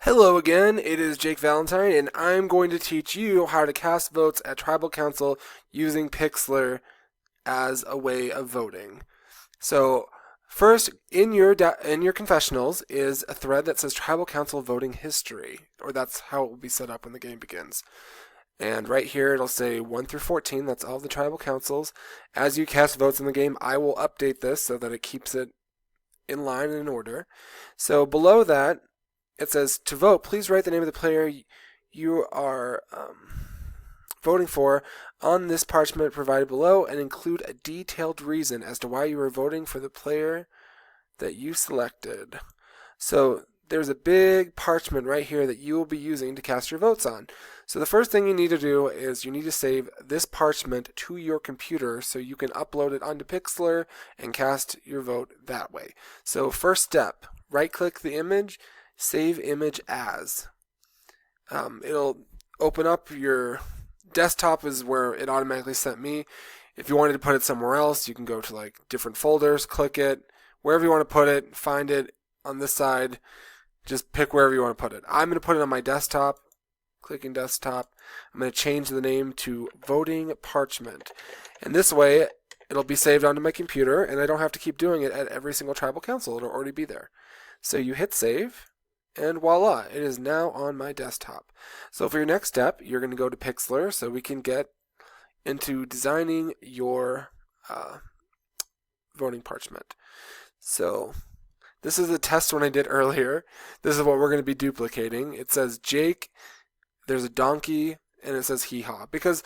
Hello again, it is Jake Valentine, and I'm going to teach you how to cast votes at Tribal Council using Pixlr as a way of voting. So, first, in your confessionals is a thread that says Tribal Council voting history, or that's how it will be set up when the game begins. And right here it'll say 1 through 14, that's all the Tribal Councils. As you cast votes in the game, I will update this so that it keeps it in line and in order. So below that, it says, to vote, please write the name of the player you are voting for on this parchment provided below and include a detailed reason as to why you are voting for the player that you selected. So there's a big parchment right here that you will be using to cast your votes on. So the first thing you need to do is you need to save this parchment to your computer so you can upload it onto Pixlr and cast your vote that way. So first step, right-click the image, save image as. It'll open up your desktop is where it automatically sent me. If you wanted to put it somewhere else, you can go to like different folders, click it, wherever you want to put it, find it on this side, just pick wherever you want to put it. I'm going to put it on my desktop, clicking desktop. I'm going to change the name to voting parchment. And this way, it'll be saved onto my computer and I don't have to keep doing it at every single tribal council. It'll already be there. So you hit save. And voila, it is now on my desktop. So for your next step, you're going to go to Pixlr so we can get into designing your voting parchment. So this is the test one I did earlier. This is what we're going to be duplicating. It says Jake, there's a donkey, and it says hee-haw. Because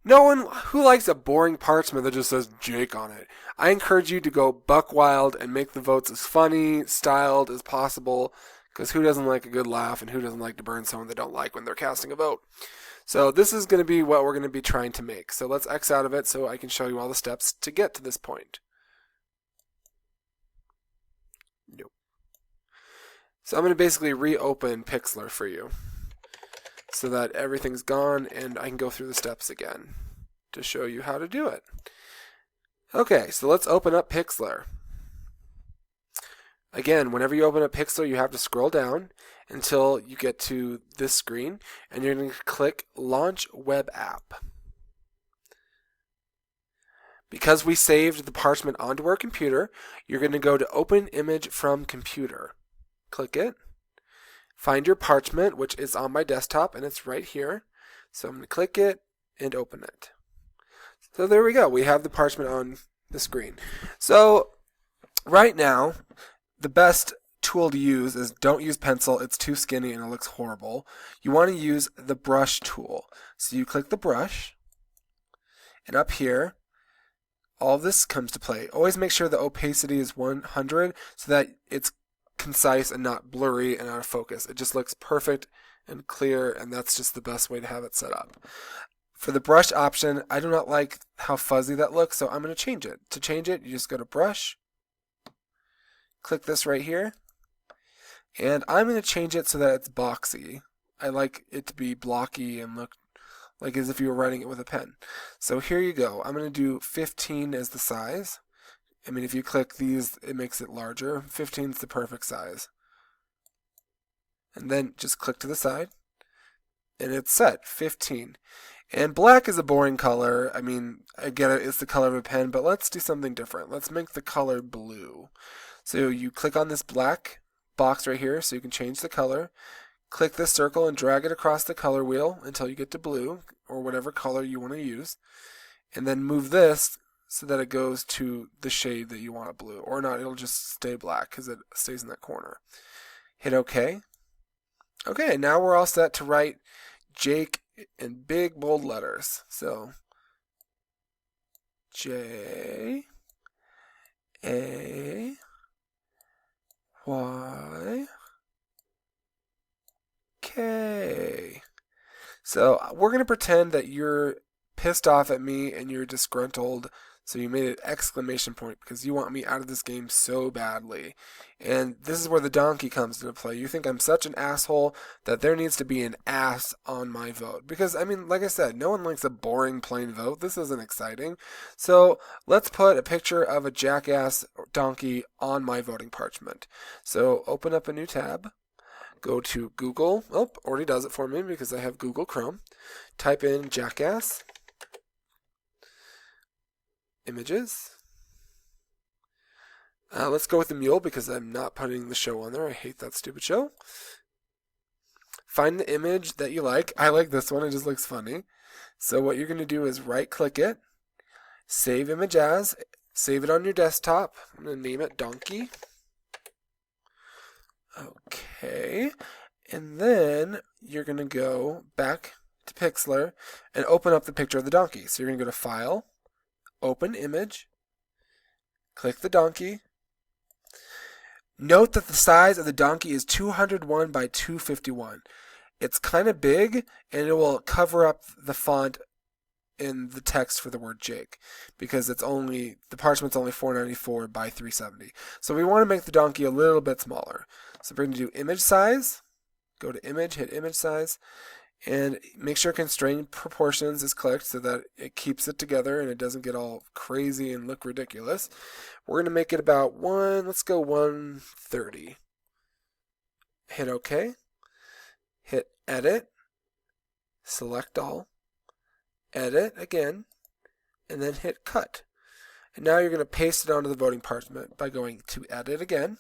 no one who likes a boring parchment that just says Jake on it. I encourage you to go buck wild and make the votes as funny, styled as possible. Because who doesn't like a good laugh and who doesn't like to burn someone they don't like when they're casting a vote? So this is going to be what we're going to be trying to make. So let's X out of it so I can show you all the steps to get to this point. Nope. So I'm going to basically reopen Pixlr for you so that everything's gone and I can go through the steps again to show you how to do it. Okay, so let's open up Pixlr. Again, whenever you open up Pixlr, you have to scroll down until you get to this screen, and you're going to click Launch Web App. Because we saved the parchment onto our computer, you're going to go to Open Image from Computer. Click it. Find your parchment, which is on my desktop, and it's right here. So I'm going to click it and open it. So there we go. We have the parchment on the screen. So right now, the best tool to use is don't use pencil. It's too skinny and it looks horrible. You want to use the brush tool. So you click the brush, and up here, all this comes to play. Always make sure the opacity is 100 so that it's concise and not blurry and out of focus. It just looks perfect and clear, and that's just the best way to have it set up. For the brush option, I do not like how fuzzy that looks, so I'm going to change it. To change it, you just go to brush, click this right here, and I'm going to change it so that it's boxy. I like it to be blocky and look like as if you were writing it with a pen. So here you go. I'm going to do 15 as the size. I mean, if you click these, it makes it larger. 15 is the perfect size. And then just click to the side, and it's set, 15. And black is a boring color. I mean, I get it, it's the color of a pen, but let's do something different. Let's make the color blue. So you click on this black box right here so you can change the color. Click this circle and drag it across the color wheel until you get to blue or whatever color you want to use. And then move this so that it goes to the shade that you want it blue. Or not, it'll just stay black because it stays in that corner. Hit OK. Okay, now we're all set to write Jake in big bold letters. So J A Y K. So we're going to pretend that you're pissed off at me and you're disgruntled. So you made an exclamation point because you want me out of this game so badly. And this is where the donkey comes into play. You think I'm such an asshole that there needs to be an ass on my vote. Because, I mean, like I said, no one likes a boring plain vote. This isn't exciting. So let's put a picture of a jackass donkey on my voting parchment. So open up a new tab. Go to Google. Oh, already does it for me because I have Google Chrome. Type in Jackass images. Let's go with the mule because I'm not putting the show on there. I hate that stupid show. Find the image that you like. I like this one. It just looks funny. So what you're going to do is right-click it, save image as, save it on your desktop. I'm going to name it Donkey. Okay. And then you're going to go back to Pixlr and open up the picture of the donkey. So you're going to go to File, Open Image, click the donkey. Note that the size of the donkey is 201 by 251. It's kind of big, and it will cover up the font in the text for the word Jake because the parchment's only 494 by 370. So we want to make the donkey a little bit smaller. So we're going to do image size, go to image, hit image size, and make sure constrain proportions is clicked so that it keeps it together and it doesn't get all crazy and look ridiculous. We're going to make it about let's go 130. Hit OK. Hit edit, select all, edit again, and then hit cut. And now you're going to paste it onto the voting parchment by going to edit again,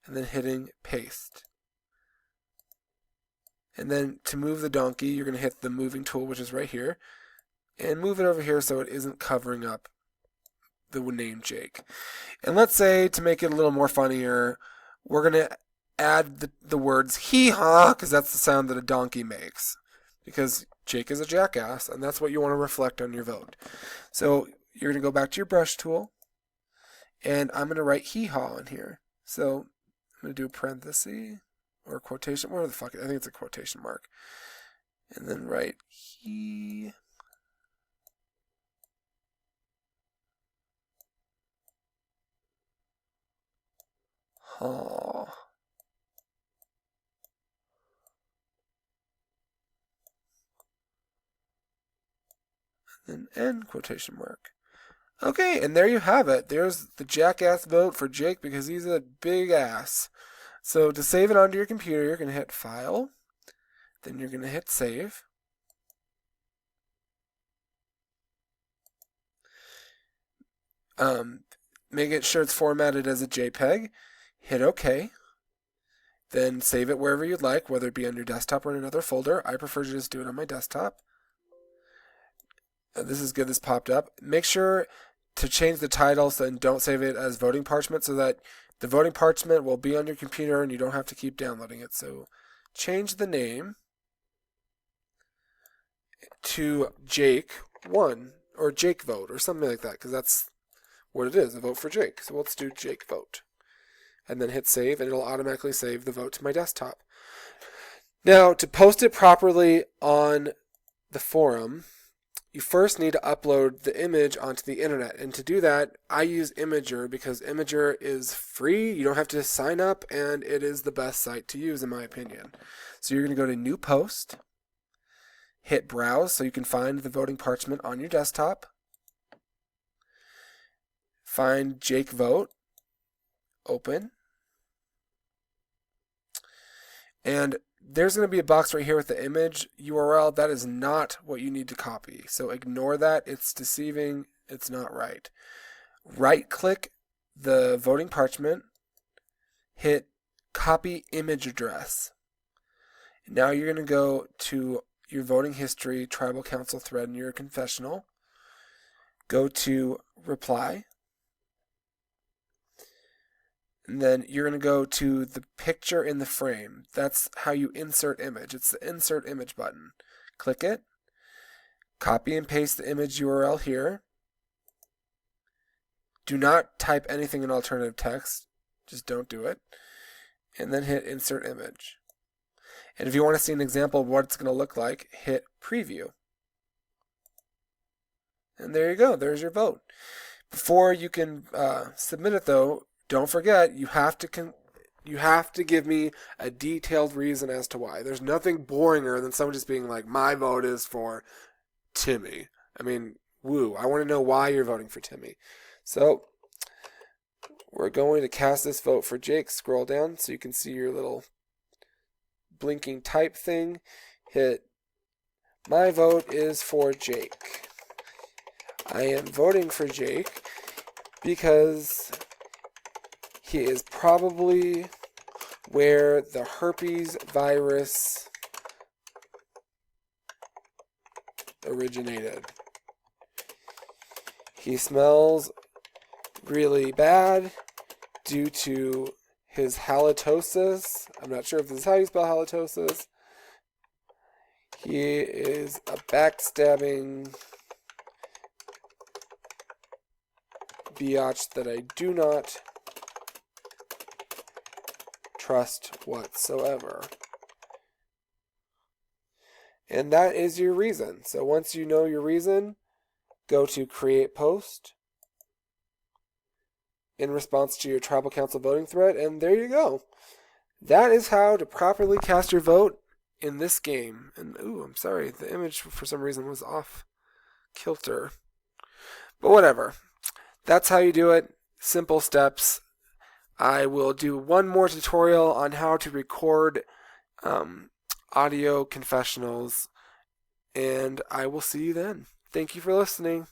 and then hitting paste. And then to move the donkey, you're going to hit the moving tool, which is right here, and move it over here so it isn't covering up the name Jake. And let's say, to make it a little more funnier, we're going to add the words hee-haw, because that's the sound that a donkey makes. Because Jake is a jackass, and that's what you want to reflect on your vote. So you're going to go back to your brush tool, and I'm going to write hee-haw in here. So I'm going to do a parenthesis, or a quotation, whatever the fuck, I think it's a quotation mark. And then write hee-haw. And end quotation mark. Okay, and there you have it. There's the jackass vote for Jake because he's a big ass. So to save it onto your computer, you're going to hit File, then you're going to hit Save. Make sure it's formatted as a JPEG. Hit OK. Then save it wherever you'd like, whether it be on your desktop or in another folder. I prefer to just do it on my desktop. This is good, this popped up. Make sure to change the title and don't save it as voting parchment so that the voting parchment will be on your computer and you don't have to keep downloading it. So change the name to Jake 1 or Jake Vote or something like that because that's what it is, a vote for Jake. So let's do Jake Vote. And then hit save and it'll automatically save the vote to my desktop. Now to post it properly on the forum, you first need to upload the image onto the internet. And to do that, I use Imgur because Imgur is free. You don't have to sign up, and it is the best site to use, in my opinion. So you're going to go to New Post, hit Browse so you can find the voting parchment on your desktop. Find Jake Vote, open. And there's going to be a box right here with the image URL. That is not what you need to copy. So ignore that. It's deceiving. It's not right. Right-click the voting parchment. Hit Copy Image Address. Now you're going to go to your voting history tribal council thread in your confessional. Go to Reply. And then you're going to go to the picture in the frame. That's how you insert image. It's the Insert Image button. Click it. Copy and paste the image URL here. Do not type anything in alternative text. Just don't do it. And then hit Insert Image. And if you want to see an example of what it's going to look like, hit Preview. And there you go. There's your vote. Before you can submit it, though, don't forget, you have to give me a detailed reason as to why. There's nothing boringer than someone just being like, my vote is for Timmy. I mean, woo. I want to know why you're voting for Timmy. So we're going to cast this vote for Jake. Scroll down so you can see your little blinking type thing, hit my vote is for Jake. I am voting for Jake because he is probably where the herpes virus originated. He smells really bad due to his halitosis. I'm not sure if this is how you spell halitosis. He is a backstabbing biatch that I do not trust whatsoever. And that is your reason. So once you know your reason, go to Create Post in response to your Tribal Council voting thread, and there you go. That is how to properly cast your vote in this game. And ooh, I'm sorry, the image for some reason was off kilter. But whatever. That's how you do it. Simple steps. I will do one more tutorial on how to record audio confessionals, and I will see you then. Thank you for listening.